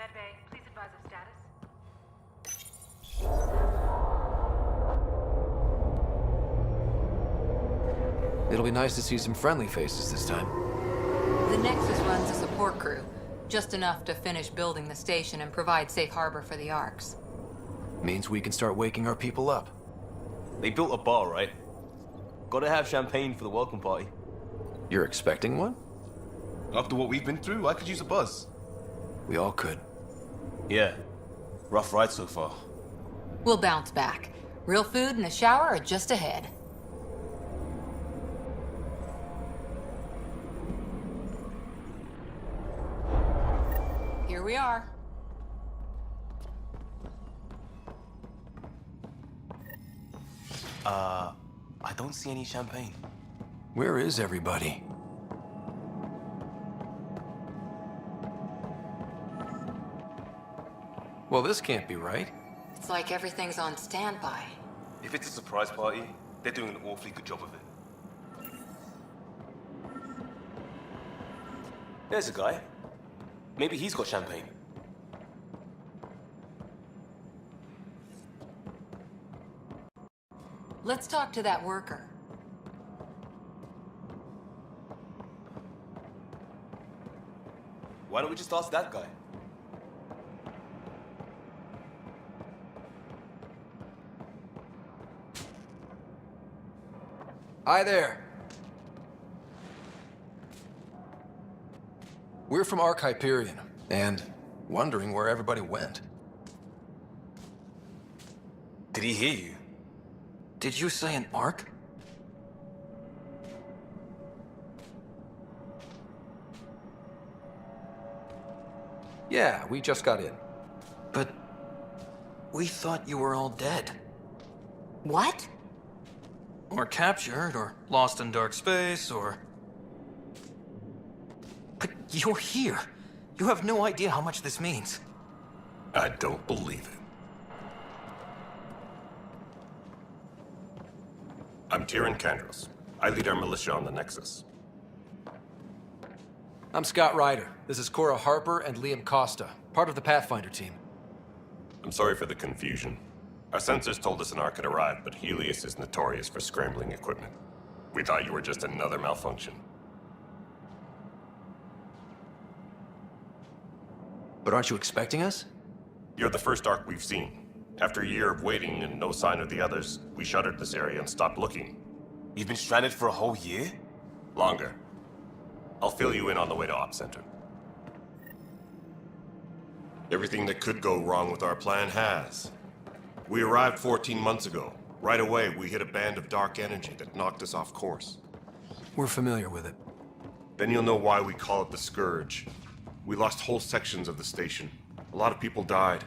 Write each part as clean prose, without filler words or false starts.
Medbay, please advise of status. It'll be nice to see some friendly faces this time. The Nexus runs a support crew, just enough to finish building the station and provide safe harbor for the Arks. Means we can start waking our people up. They built a bar, right? Gotta have champagne for the welcome party. You're expecting one? After what we've been through, I could use a buzz. We all could. Yeah. Rough ride so far. We'll bounce back. Real food and a shower are just ahead. Here we are. I don't see any champagne. Where is everybody? Well, this can't be right. It's like everything's on standby. If it's a surprise party, they're doing an awfully good job of it. There's a guy. Maybe he's got champagne. Let's talk to that worker. Why don't we just ask that guy? Hi there. We're from Ark Hyperion, and wondering where everybody went. Did he hear you? Did you say an Ark? Yeah, we just got in. But we thought you were all dead. What? Or captured, or lost in dark space, or... But you're here. You have no idea how much this means. I don't believe it. I'm Tyrion Kandros. I lead our militia on the Nexus. I'm Scott Ryder. This is Cora Harper and Liam Costa, part of the Pathfinder team. I'm sorry for the confusion. Our sensors told us an Ark had arrived, but Helios is notorious for scrambling equipment. We thought you were just another malfunction. But aren't you expecting us? You're the first Ark we've seen. After a year of waiting and no sign of the others, we shuttered this area and stopped looking. You've been stranded for a whole year? Longer. I'll fill you in on the way to Op Center. Everything that could go wrong with our plan has. We arrived 14 months ago. Right away, we hit a band of dark energy that knocked us off course. We're familiar with it. Then you'll know why we call it the Scourge. We lost whole sections of the station. A lot of people died.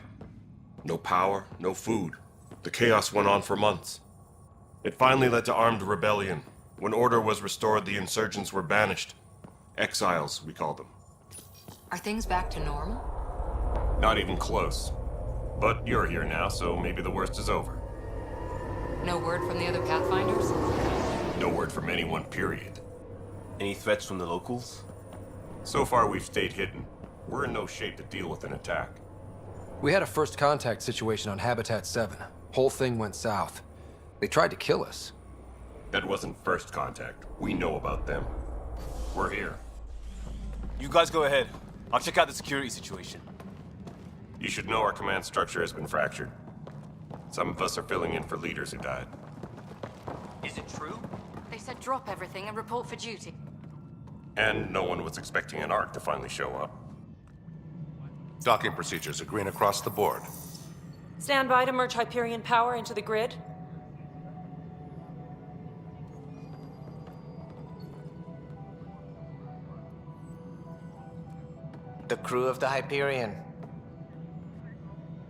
No power, no food. The chaos went on for months. It finally led to armed rebellion. When order was restored, the insurgents were banished. Exiles, we call them. Are things back to normal? Not even close. But you're here now, so maybe the worst is over. No word from the other Pathfinders? No word from anyone, period. Any threats from the locals? So far, we've stayed hidden. We're in no shape to deal with an attack. We had a first contact situation on Habitat 7. Whole thing went south. They tried to kill us. That wasn't first contact. We know about them. We're here. You guys go ahead. I'll check out the security situation. You should know our command structure has been fractured. Some of us are filling in for leaders who died. Is it true? They said drop everything and report for duty. And no one was expecting an Ark to finally show up. Docking procedures are green across the board. Stand by to merge Hyperion power into the grid. The crew of the Hyperion.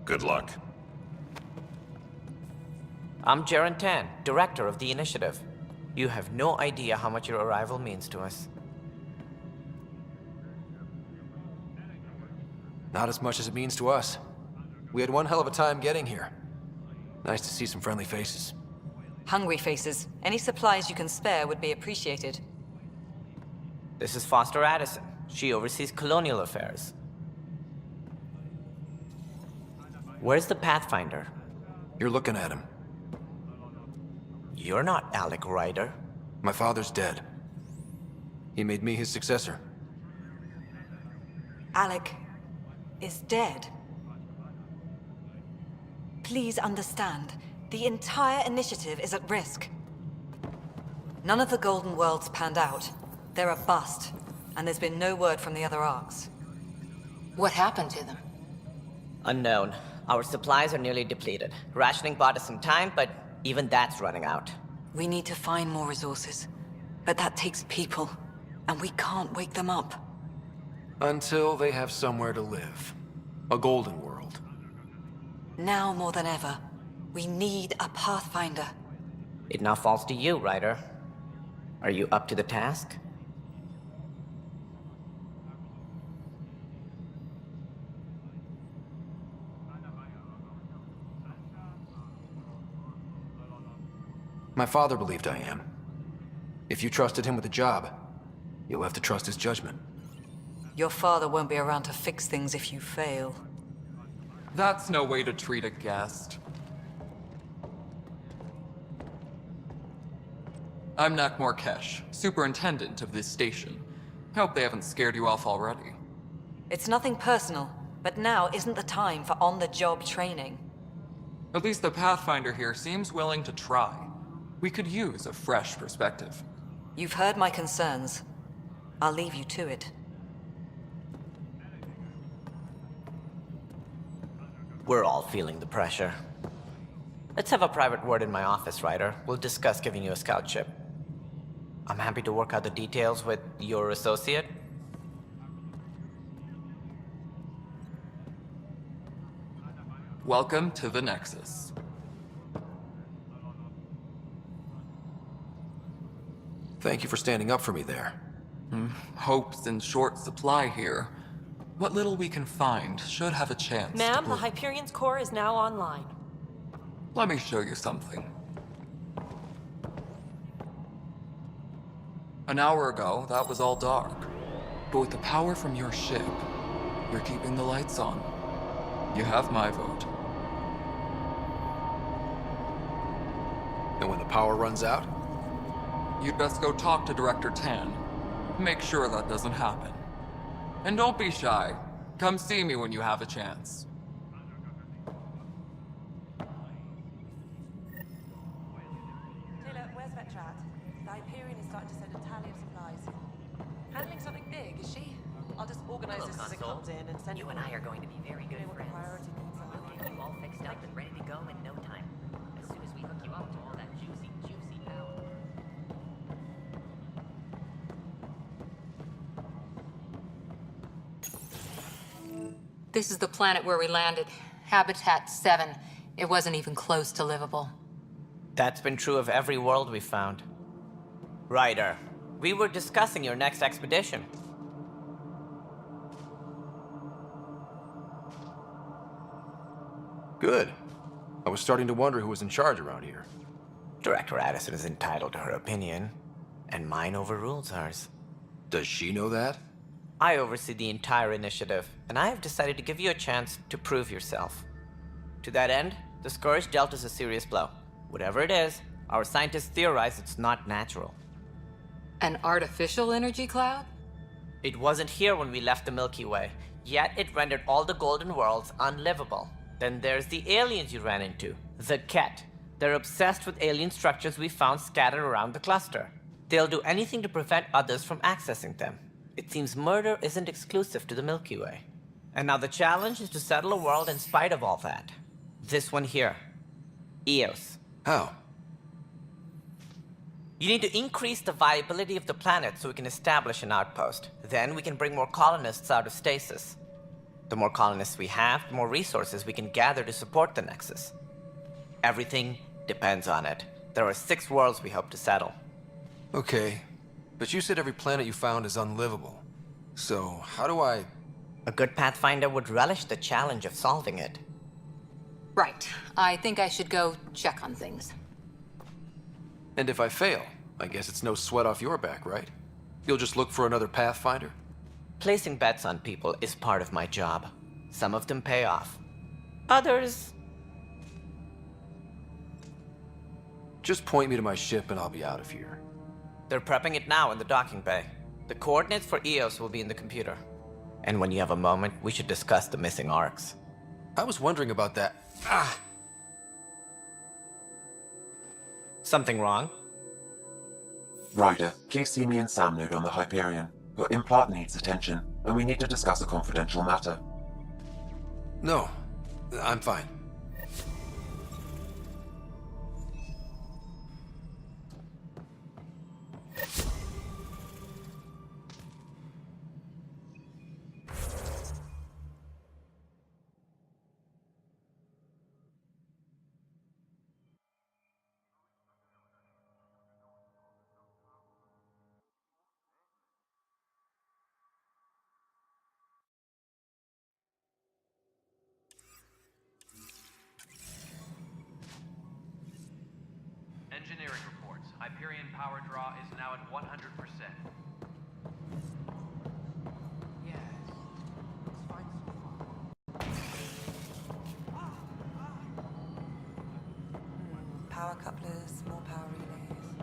Good luck. I'm Jaren Tan, director of the initiative. You have no idea how much your arrival means to us. Not as much as it means to us. We had one hell of a time getting here. Nice to see some friendly faces. Hungry faces. Any supplies you can spare would be appreciated. This is Foster Addison. She oversees colonial affairs. Where's the Pathfinder? You're looking at him. You're not Alec Ryder. My father's dead. He made me his successor. Alec is dead. Please understand, the entire initiative is at risk. None of the Golden Worlds panned out. They're a bust, and there's been no word from the other arcs. What happened to them? Unknown. Our supplies are nearly depleted. Rationing bought us some time, but even that's running out. We need to find more resources, but that takes people, and we can't wake them up. Until they have somewhere to live. A golden world. Now more than ever, we need a Pathfinder. It now falls to you, Ryder. Are you up to the task? My father believed I am. If you trusted him with a job, you'll have to trust his judgment. Your father won't be around to fix things if you fail. That's no way to treat a guest. I'm Nakmor Kesh, superintendent of this station. Hope they haven't scared you off already. It's nothing personal, but now isn't the time for on-the-job training. At least the Pathfinder here seems willing to try. We could use a fresh perspective. You've heard my concerns. I'll leave you to it. We're all feeling the pressure. Let's have a private word in my office, Ryder. We'll discuss giving you a scout ship. I'm happy to work out the details with your associate. Welcome to the Nexus. Thank you for standing up for me there. Hope's in short supply here. What little we can find should have a chance to Ma'am, the prove- Hyperion's core is now online. Let me show you something. An hour ago, that was all dark. But with the power from your ship, you're keeping the lights on. You have my vote. And when the power runs out? You'd best go talk to Director Tan. Make sure that doesn't happen. And don't be shy. Come see me when you have a chance. Taylor, where's Vetrat? The Hyperion is starting to send a tally of supplies. Handling something big, is she? I'll just organize this as it comes in and send You it and on. I are going to be very good Know what the friends. priority needs are. We'll get you all fixed up and ready to go in no time. As soon as we hook you up to all that juicy power. This is the planet where we landed. Habitat 7. It wasn't even close to livable. That's been true of every world we've found. Ryder, we were discussing your next expedition. Good. I was starting to wonder who was in charge around here. Director Addison is entitled to her opinion, and mine overrules hers. Does she know that? I oversee the entire initiative, and I have decided to give you a chance to prove yourself. To that end, the Scourge dealt us a serious blow. Whatever it is, our scientists theorize it's not natural. An artificial energy cloud? It wasn't here when we left the Milky Way, yet it rendered all the Golden Worlds unlivable. Then there's the aliens you ran into, the Ket. They're obsessed with alien structures we found scattered around the cluster. They'll do anything to prevent others from accessing them. It seems murder isn't exclusive to the Milky Way. And now the challenge is to settle a world in spite of all that. This one here. Eos. How? You need to increase the viability of the planet so we can establish an outpost. Then we can bring more colonists out of stasis. The more colonists we have, the more resources we can gather to support the Nexus. Everything depends on it. There are 6 worlds we hope to settle. Okay, but you said every planet you found is unlivable. So, how do I... A good Pathfinder would relish the challenge of solving it. Right. I think I should go check on things. And if I fail, I guess it's no sweat off your back, right? You'll just look for another Pathfinder? Placing bets on people is part of my job. Some of them pay off. Others... Just point me to my ship and I'll be out of here. They're prepping it now in the docking bay. The coordinates for EOS will be in the computer. And when you have a moment, we should discuss the missing arcs. I was wondering about that. Something wrong? Ryder, please see me and Sam node on the Hyperion. Your implant needs attention, and we need to discuss a confidential matter. No, I'm fine. Engineering reports. Hyperion power draw is now at 100%. Yes. It's fine so far. Power couplers, more power relays.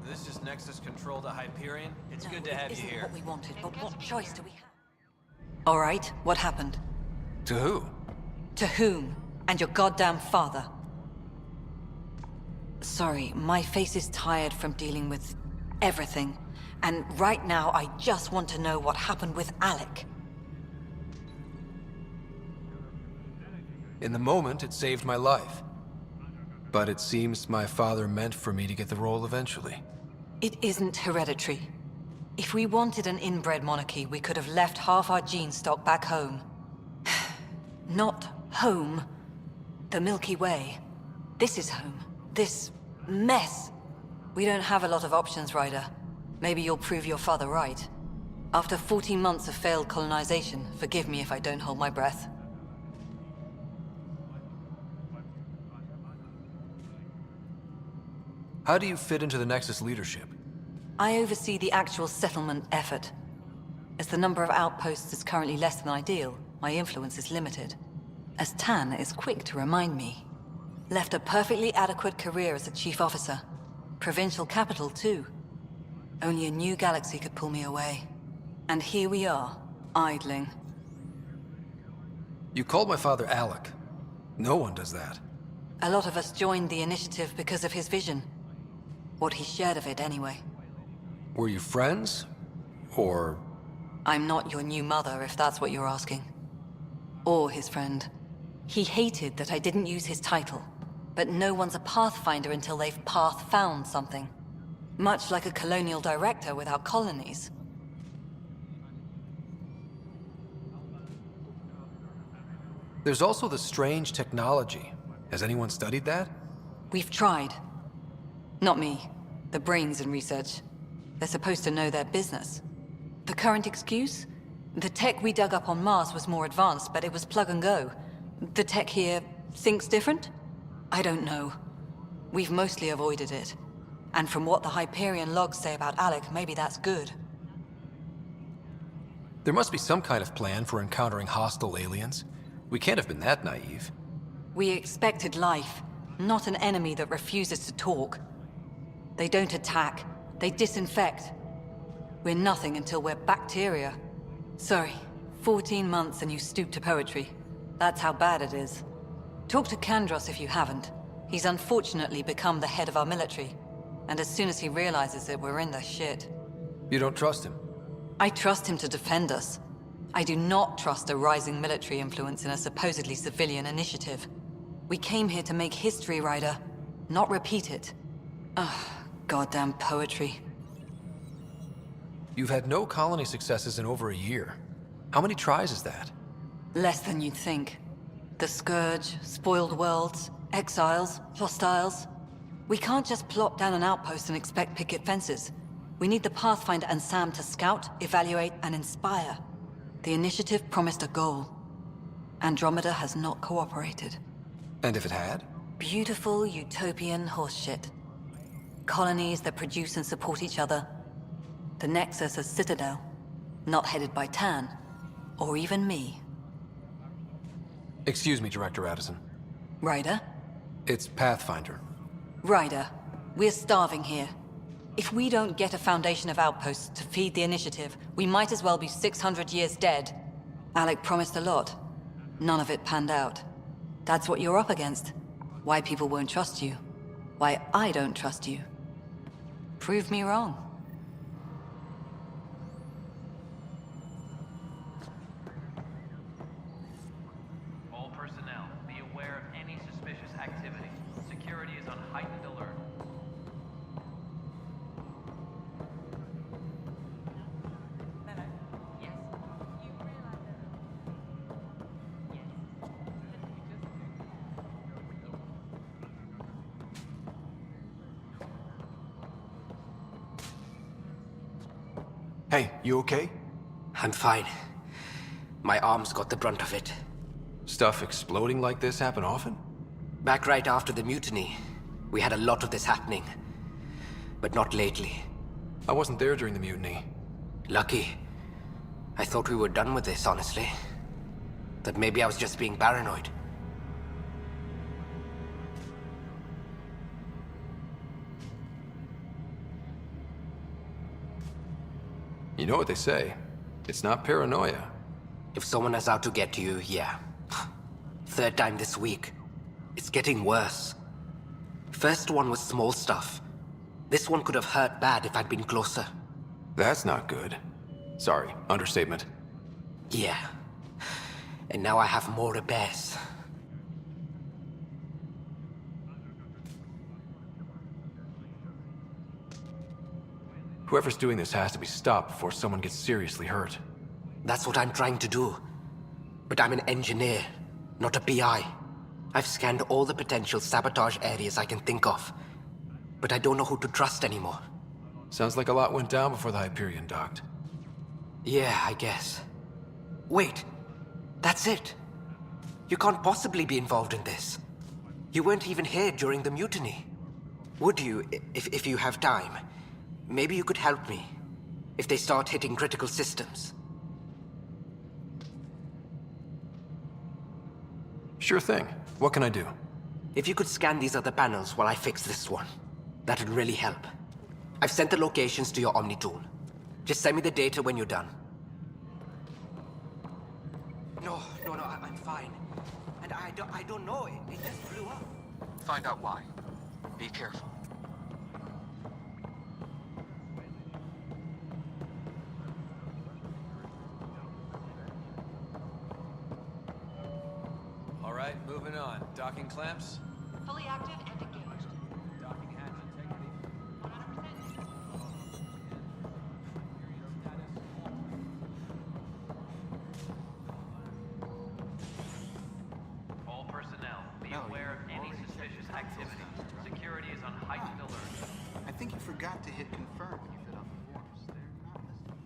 This is Nexus Control to Hyperion. It's No, good to have it you isn't here. what we wanted, but what choice do we have? All right, what happened? To who? To whom? And your goddamn father. Sorry, my face is tired from dealing with everything. And right now, I just want to know what happened with Alec. In the moment, it saved my life. But it seems my father meant for me to get the role eventually. It isn't hereditary. If we wanted an inbred monarchy, we could have left half our gene stock back home. Not home. The Milky Way. This is home. This mess. We don't have a lot of options, Ryder. Maybe you'll prove your father right. After 14 months of failed colonization, forgive me if I don't hold my breath. How do you fit into the Nexus leadership? I oversee the actual settlement effort. As the number of outposts is currently less than ideal, my influence is limited. As Tan is quick to remind me. Left a perfectly adequate career as a chief officer. Provincial capital, too. Only a new galaxy could pull me away. And here we are, idling. You called my father Alec. No one does that. A lot of us joined the initiative because of his vision. What he shared of it, anyway. Were you friends? Or... I'm not your new mother, if that's what you're asking. Or his friend. He hated that I didn't use his title. But no one's a pathfinder until they've path-found something. Much like a colonial director without colonies. There's also the strange technology. Has anyone studied that? We've tried. Not me. The brains in research. They're supposed to know their business. The current excuse? The tech we dug up on Mars was more advanced, but it was plug and go. The tech here thinks different? I don't know. We've mostly avoided it. And from what the Hyperion logs say about Alec, maybe that's good. There must be some kind of plan for encountering hostile aliens. We can't have been that naive. We expected life, not an enemy that refuses to talk. They don't attack, they disinfect. We're nothing until we're bacteria. Sorry, 14 months and you stoop to poetry. That's how bad it is. Talk to Kandros if you haven't. He's unfortunately become the head of our military. And as soon as he realizes it, we're in the shit. You don't trust him? I trust him to defend us. I do not trust a rising military influence in a supposedly civilian initiative. We came here to make history, Ryder, not repeat it. Ugh, goddamn poetry. You've had no colony successes in over a year. How many tries is that? Less than you'd think. The Scourge, spoiled worlds, exiles, hostiles. We can't just plop down an outpost and expect picket fences. We need the Pathfinder and Sam to scout, evaluate, and inspire. The initiative promised a goal. Andromeda has not cooperated. And if it had? Beautiful utopian horseshit. Colonies that produce and support each other. The Nexus a citadel, not headed by Tan, or even me. Excuse me, Director Addison. Ryder? It's Pathfinder. Ryder, we're starving here. If we don't get a foundation of outposts to feed the initiative, we might as well be 600 years dead. Alec promised a lot. None of it panned out. That's what you're up against. Why people won't trust you. Why I don't trust you. Prove me wrong. All personnel, be aware of any suspicious activity. Security is on heightened alert. Hey, you okay? I'm fine. My arms got the brunt of it. Stuff exploding like this happen often? Back right after the mutiny, we had a lot of this happening. But not lately. I wasn't there during the mutiny. Lucky. I thought we were done with this, honestly. That maybe I was just being paranoid. You know what they say. It's not paranoia. If someone is out to get you, yeah. Third time this week. It's getting worse. First one was small stuff. This one could have hurt bad if I'd been closer. That's not good. Sorry, understatement. Yeah. And now I have more repairs. Whoever's doing this has to be stopped before someone gets seriously hurt. That's what I'm trying to do. But I'm an engineer, not a PI. I've scanned all the potential sabotage areas I can think of. But I don't know who to trust anymore. Sounds like a lot went down before the Hyperion docked. Yeah, I guess. Wait. That's it. You can't possibly be involved in this. You weren't even here during the mutiny. Would you, if you have time? Maybe you could help me. If they start hitting critical systems. Sure thing. What can I do? If you could scan these other panels while I fix this one, that'd really help. I've sent the locations to your Omni tool. Just send me the data when you're done. No, I'm fine. And I don't know, it just blew up. Find out why. Be careful. All right, moving on. Docking clamps? Fully active and engaged. Docking hatch integrity? 100%. All personnel, be aware of any suspicious activity. Security is on heightened alert. I think you forgot to hit confirm when you filled out the forms. They're not listed.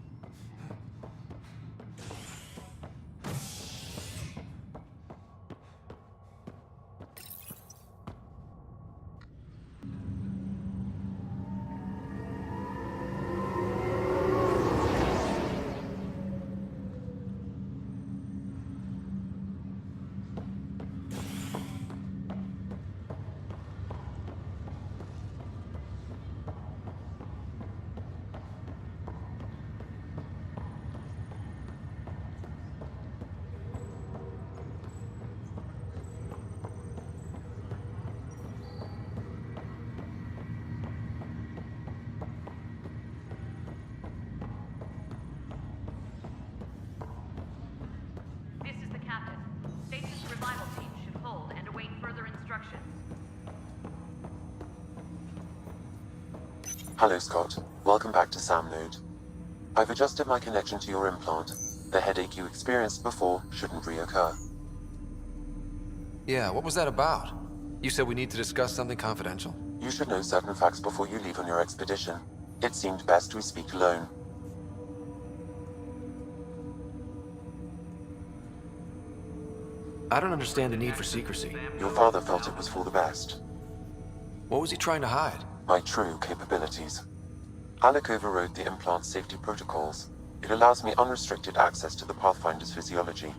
This is the captain. Station's revival team should hold and await further instructions. Hello, Scott. Welcome back to Sam Node. I've adjusted my connection to your implant. The headache you experienced before shouldn't reoccur. Yeah, what was that about? You said we need to discuss something confidential. You should know certain facts before you leave on your expedition. It seemed best we speak alone. I don't understand the need for secrecy. Your father felt it was for the best. What was he trying to hide? My true capabilities. Alec overrode the implant safety protocols. It allows me unrestricted access to the Pathfinder's physiology.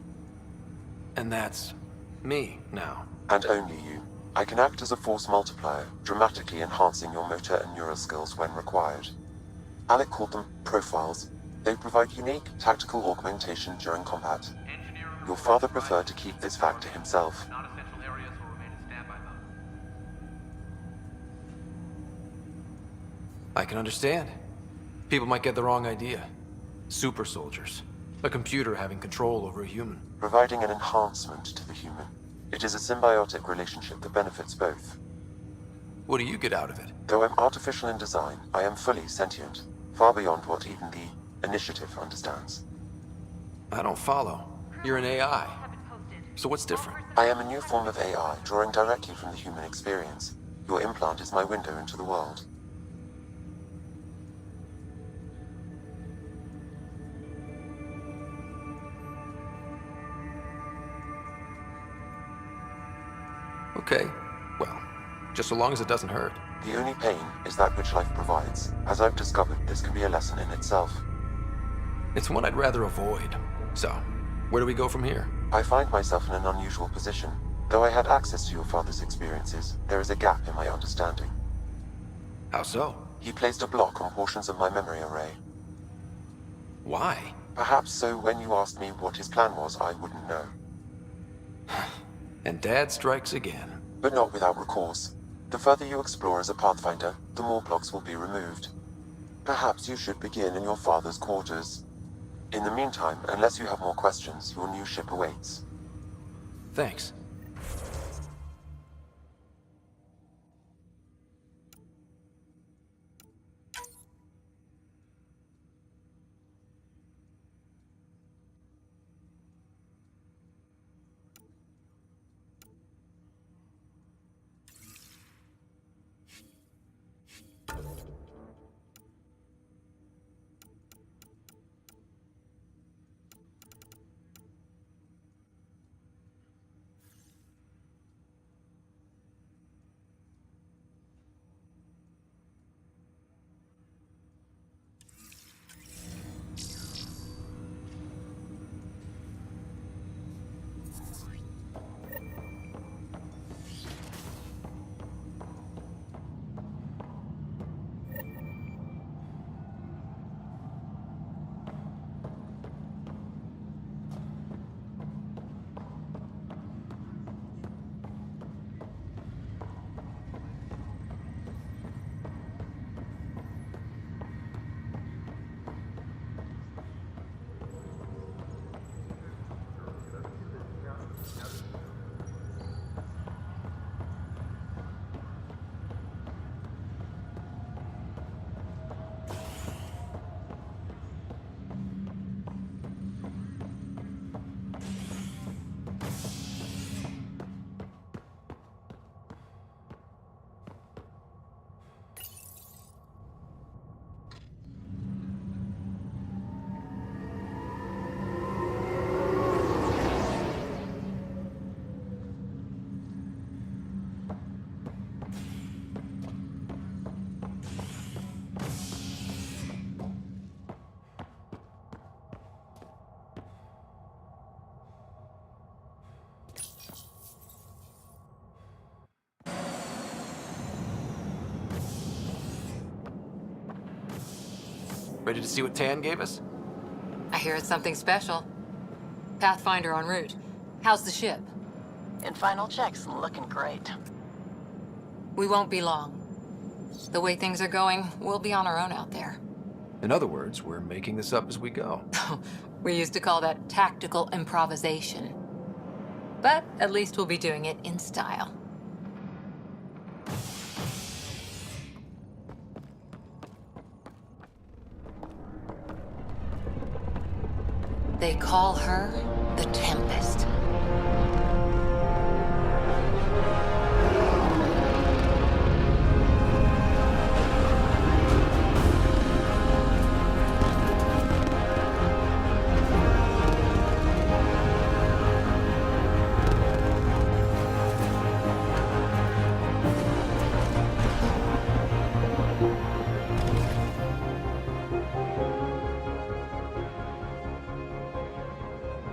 And that's Me, now. And only you. I can act as a force multiplier, dramatically enhancing your motor and neural skills when required. Alec called them profiles. They provide unique tactical augmentation during combat. Your father preferred to keep this fact to himself. Non-essential areas will remain in standby mode. I can understand. People might get the wrong idea. Super soldiers. A computer having control over a human. Providing an enhancement to the human. It is a symbiotic relationship that benefits both. What do you get out of it? Though I'm artificial in design, I am fully sentient, far beyond what even the Initiative understands. I don't follow. You're an AI. So what's different? I am a new form of AI, drawing directly from the human experience. Your implant is my window into the world. Okay. Well, just so long as it doesn't hurt. The only pain is that which life provides. As I've discovered, this can be a lesson in itself. It's one I'd rather avoid. So, where do we go from here? I find myself in an unusual position. Though I had access to your father's experiences, there is a gap in my understanding. How so? He placed a block on portions of my memory array. Why? Perhaps so when you asked me what his plan was, I wouldn't know. And Dad strikes again. But not without recourse. The further you explore as a Pathfinder, the more blocks will be removed. Perhaps you should begin in your father's quarters. In the meantime, unless you have more questions, your new ship awaits. Thanks. Ready to see what Tan gave us? I hear it's something special. Pathfinder en route. How's the ship? In final checks, looking great. We won't be long. The way things are going, we'll be on our own out there. In other words, we're making this up as we go. We used to call that tactical improvisation. But at least we'll be doing it in style. They call her the Tempest.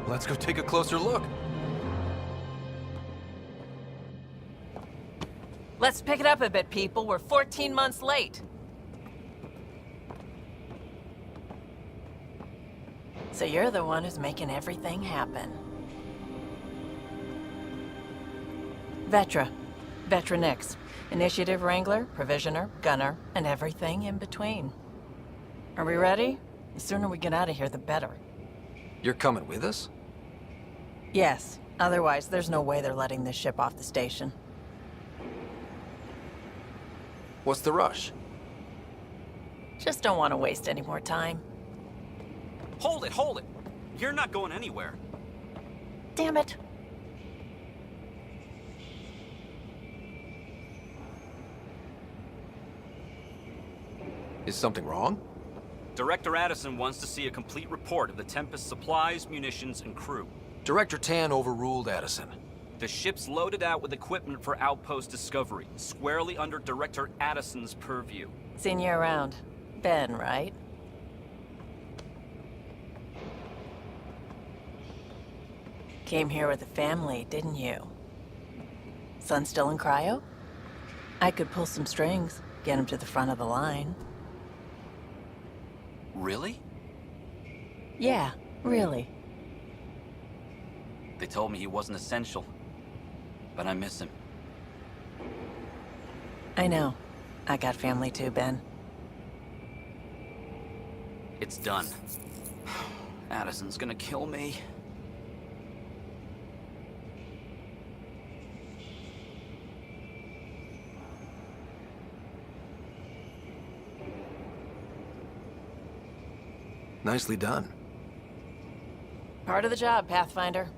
Let's go take a closer look. Let's pick it up a bit, people. We're 14 months late. So you're the one who's making everything happen. Vetra. Vetra Nix. Initiative Wrangler, Provisioner, Gunner, and everything in between. Are we ready? The sooner we get out of here, the better. You're coming with us? Yes. Otherwise, there's no way they're letting this ship off the station. What's the rush? Just don't want to waste any more time. Hold it, hold it! You're not going anywhere. Damn it. Is something wrong? Director Addison wants to see a complete report of the Tempest's supplies, munitions, and crew. Director Tan overruled Addison. The ship's loaded out with equipment for outpost discovery, squarely under Director Addison's purview. Seen you around. Ben, right? Came here with a family, didn't you? Son still in cryo? I could pull some strings, get him to the front of the line. Really? Yeah, really. They told me he wasn't essential, but I miss him. I know. I got family too, Ben. It's done. Addison's gonna kill me. Nicely done. Part of the job, Pathfinder.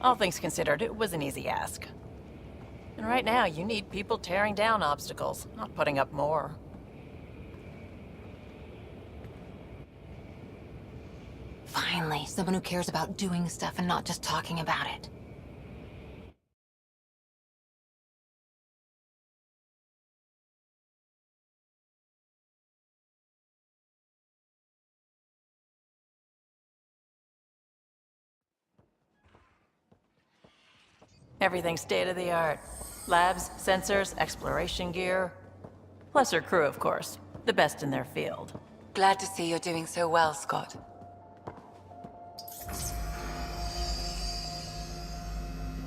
All things considered, it was an easy ask. And right now, you need people tearing down obstacles, not putting up more. Finally, someone who cares about doing stuff and not just talking about it. Everything's state-of-the-art. Labs, sensors, exploration gear. Plus her crew, of course. The best in their field. Glad to see you're doing so well, Scott.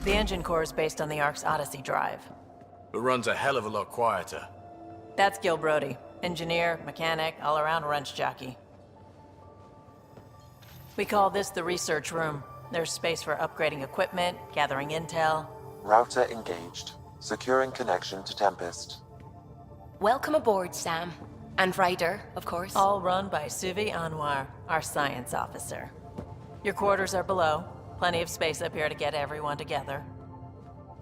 The engine core is based on the Ark's Odyssey drive. It runs a hell of a lot quieter. That's Gil Brody. Engineer, mechanic, all-around wrench jockey. We call this the research room. There's space for upgrading equipment, gathering intel. Router engaged. Securing connection to Tempest. Welcome aboard, Sam. And Ryder, of course. All run by Suvi Anwar, our science officer. Your quarters are below. Plenty of space up here to get everyone together.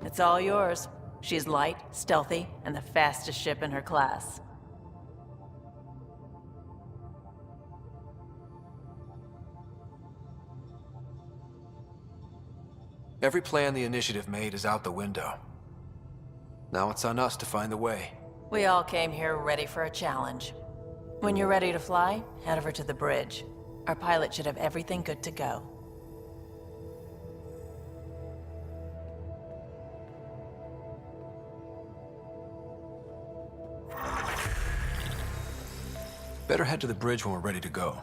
It's all yours. She's light, stealthy, and the fastest ship in her class. Every plan the Initiative made is out the window. Now it's on us to find the way. We all came here ready for a challenge. When you're ready to fly, head over to the bridge. Our pilot should have everything good to go. Better head to the bridge when we're ready to go.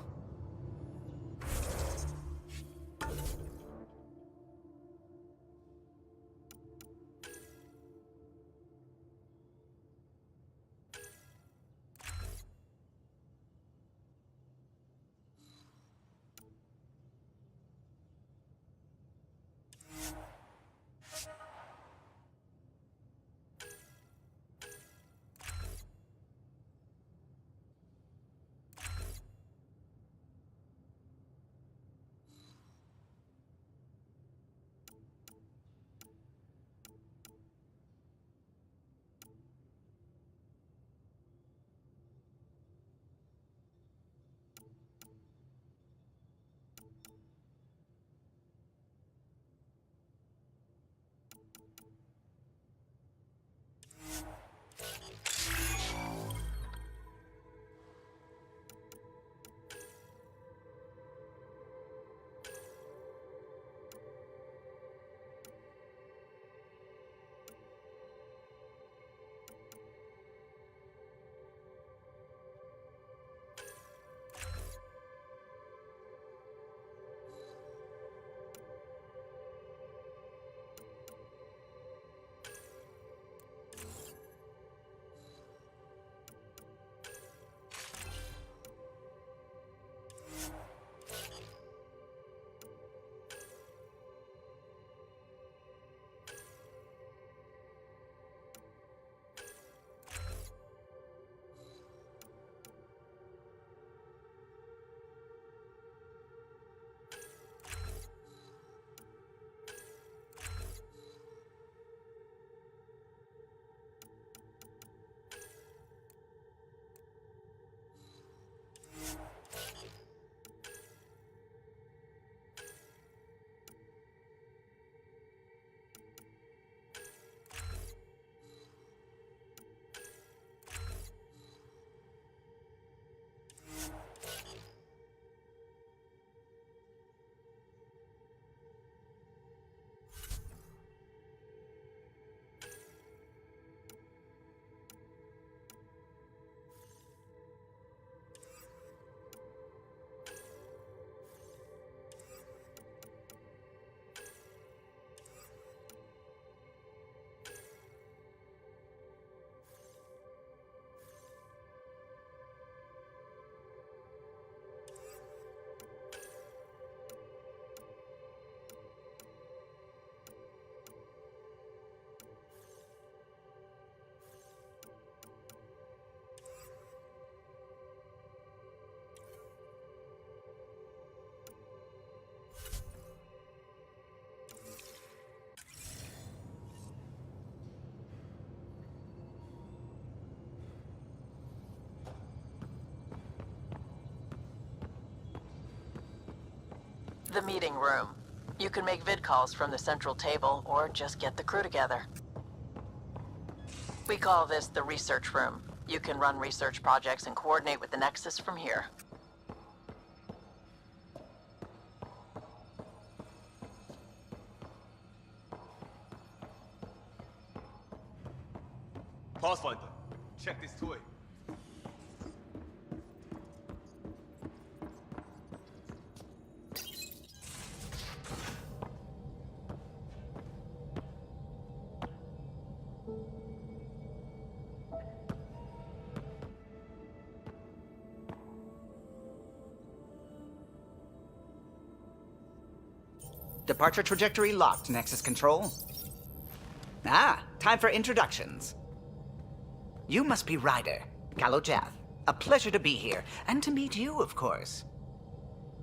the meeting room. You can make vid calls from the central table, or just get the crew together. We call this the research room. You can run research projects and coordinate with the Nexus from here. Pathfinder, check this toy. Departure trajectory locked, Nexus Control. Ah, time for introductions. You must be Ryder, Kalojath. A pleasure to be here, and to meet you, of course.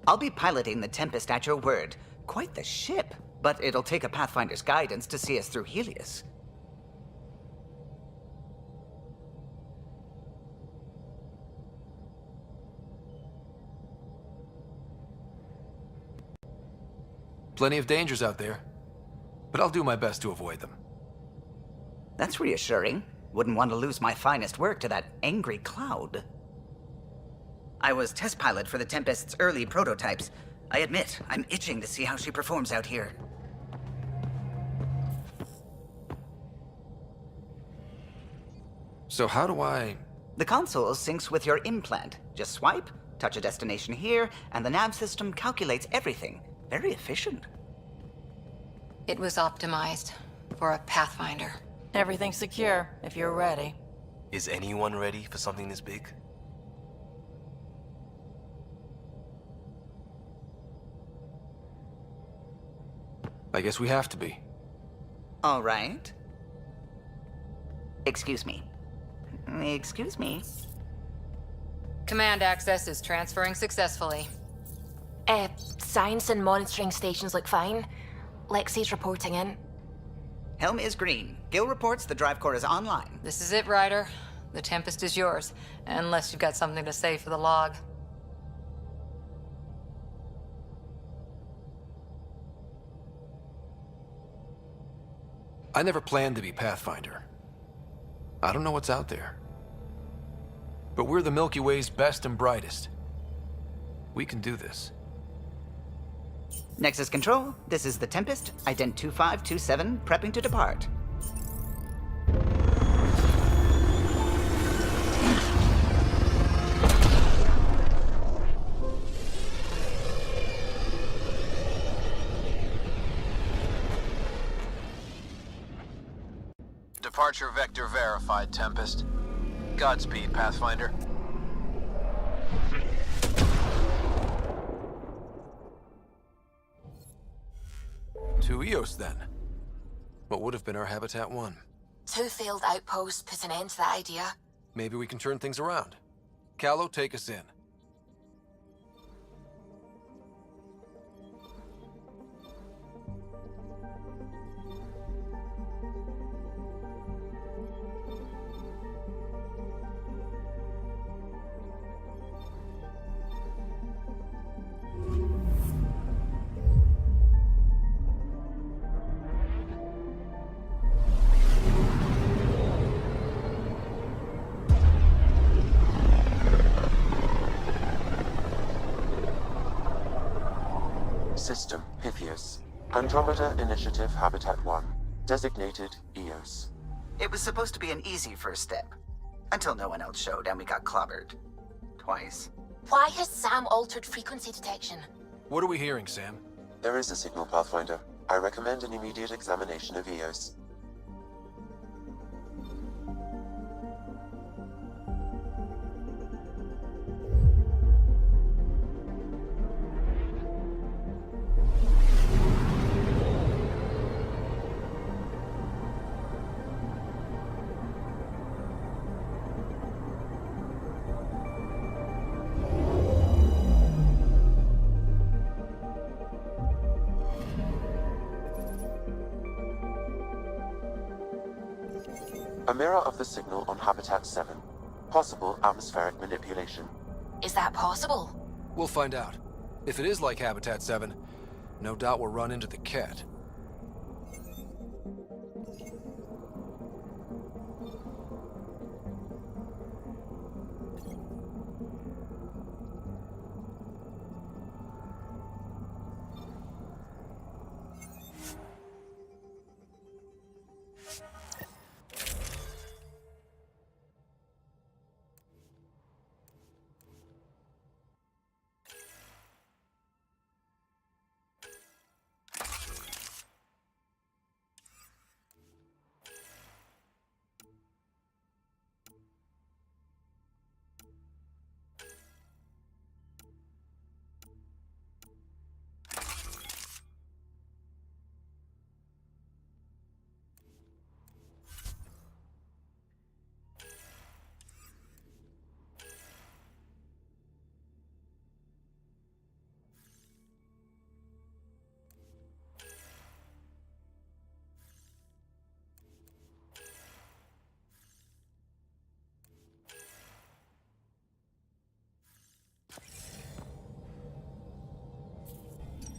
I'll be piloting the Tempest at your word. Quite the ship, but it'll take a Pathfinder's guidance to see us through Helios. Plenty of dangers out there, but I'll do my best to avoid them. That's reassuring. Wouldn't want to lose my finest work to that angry cloud. I was test pilot for the Tempest's early prototypes. I admit, I'm itching to see how she performs out here. So how do I... The console syncs with your implant. Just swipe, touch a destination here, and the nav system calculates everything. Very efficient. It was optimized for a Pathfinder. Everything's secure, if you're ready. Is anyone ready for something this big? I guess we have to be. All right. Excuse me. Excuse me. Command access is transferring successfully. Science and monitoring stations look fine. Lexi's reporting in. Helm is green. Gil reports the drive core is online. This is it, Ryder. The Tempest is yours, unless you've got something to say for the log. I never planned to be Pathfinder. I don't know what's out there. But we're the Milky Way's best and brightest. We can do this. Nexus Control, this is the Tempest, Ident 2527, prepping to depart. Departure vector verified, Tempest. Godspeed, Pathfinder. To Eos, then. What would have been our Habitat 1? 2 failed outposts put an end to that idea. Maybe we can turn things around. Callow, take us in. System, Pythios. Andromeda Initiative Habitat 1. Designated EOS. It was supposed to be an easy first step. Until no one else showed and we got clobbered. Twice. Why has Sam altered frequency detection? What are we hearing, Sam? There is a signal, Pathfinder. I recommend an immediate examination of EOS. A mirror of the signal on Habitat 7. Possible atmospheric manipulation. Is that possible? We'll find out. If it is like Habitat 7, no doubt we'll run into the Ket.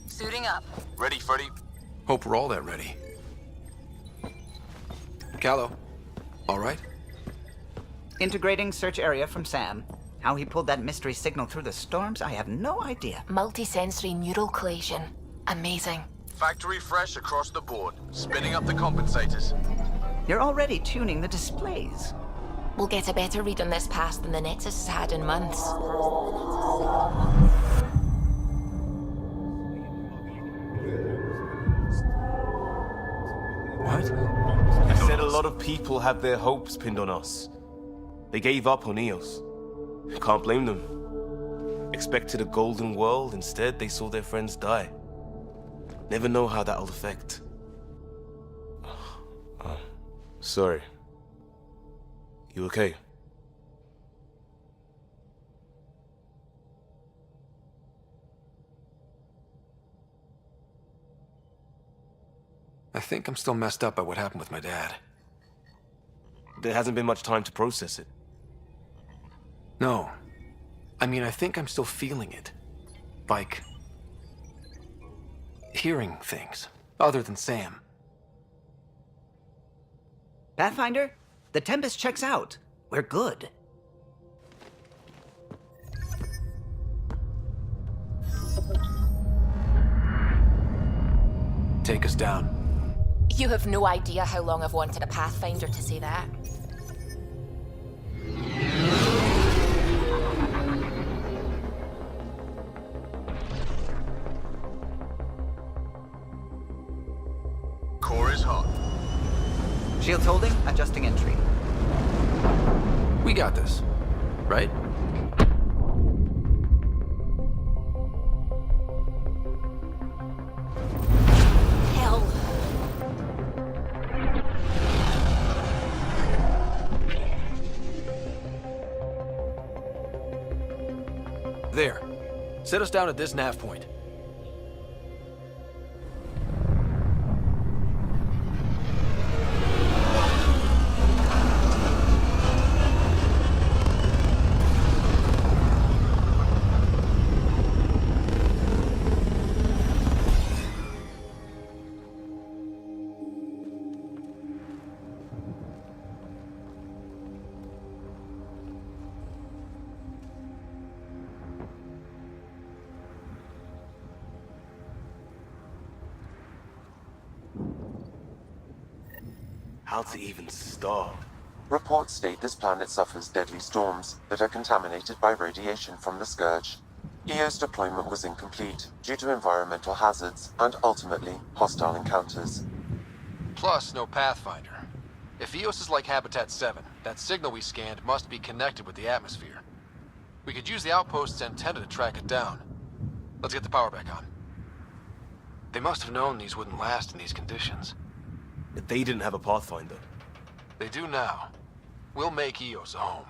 Suiting up. Ready, Freddy? Hope we're all that ready. Callow, all right? Integrating search area from Sam. How he pulled that mystery signal through the storms, I have no idea. Multi-sensory neural collation. Amazing. Factory fresh across the board. Spinning up the compensators. You're already tuning the displays. We'll get a better read on this pass than the Nexus has had in months. What? I said a lot of people have their hopes pinned on us. They gave up on EOS. Can't blame them. Expected a golden world, instead they saw their friends die. Never know how that'll affect. Sorry. You okay? I think I'm still messed up by what happened with my dad. There hasn't been much time to process it. No. I mean, I think I'm still feeling it. Like... hearing things, other than Sam. Pathfinder, the Tempest checks out. We're good. Take us down. You have no idea how long I've wanted a Pathfinder to say that. Core is hot. Shields holding, adjusting entry. We got this, right? Hell. There. Set us down at this nav point. How to even start? Reports state this planet suffers deadly storms that are contaminated by radiation from the Scourge. EO's deployment was incomplete due to environmental hazards and, ultimately, hostile encounters. Plus, no Pathfinder. If EOS is like Habitat 7, that signal we scanned must be connected with the atmosphere. We could use the outpost's antenna to track it down. Let's get the power back on. They must have known these wouldn't last in these conditions. They didn't have a Pathfinder. They do now. We'll make EOS a home.